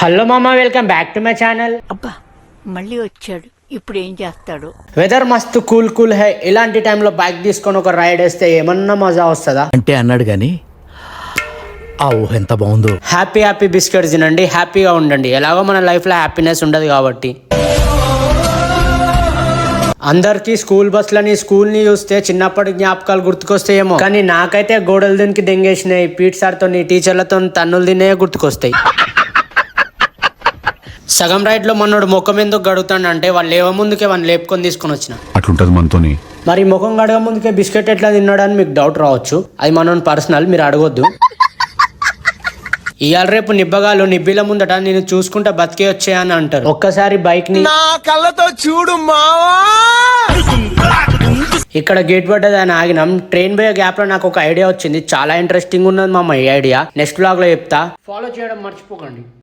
Hello మామా, welcome back to my channel. అబ్బా మళ్ళీ వచ్చాడు. ఇప్పుడు ఏం చేస్తాడు? వెదర్ మస్తు కూల్ హై. ఇలాంటి టైంలో బైక్ తీసుకొని ఒక రైడ్ వేస్తే ఏమన్నా మజా వస్తుందా అంటే అన్నాడు గాని ఆ ఊహ ఎంత బాగుందో. హ్యాపీ బిస్కెట్స్ తినండి, హ్యాపీగా ఉండండి. ఎలాగో మన లైఫ్లో హ్యాపీనెస్ ఉండదు కాబట్టి. అందరికి స్కూల్ బస్లని స్కూల్ని చూస్తే చిన్నప్పటి జ్ఞాపకాలు గుర్తుకొస్తాయేమో, కానీ నాకైతే గోడలు దీనికి దెంగేసినాయి, పీట్ సార్తో టీచర్లతో తన్నులు తినే గుర్తుకొస్తాయి. సగం రైడ్ లో మొన్నోడు ముఖం ఎందుకు గడుగుతాడు అంటే వాళ్ళు లేవ ముందుకే వాళ్ళు లేపుకొని తీసుకొని వచ్చిన అట్లుంటది మనతోని. మరి ముఖం గడగ ముందుకే బిస్కెట్ ఎట్లా తిన్నాడని మీకు డౌట్ రావచ్చు. అది మన పర్సనల్, మీరు అడగొద్దు. ఇవాళ రేపు నిబ్బగాలు నిబ్బిల ముందట నేను చూసుకుంటా బతికే వచ్చాయని అంటారు. ఒక్కసారి బైక్ ని నా కళ్ళతో చూడు మావా. ఇక్కడ గేట్ పడ్డది అని ఆగినాం. ట్రైన్ పోయే గ్యాప్ లో నాకు ఒక ఐడియా వచ్చింది, చాలా ఇంట్రెస్టింగ్ ఉన్నది మామ. ఈ ఐడియా నెక్స్ట్ బ్లాగ్ లో చెప్తా. ఫాలో చేయడం మర్చిపోకండి.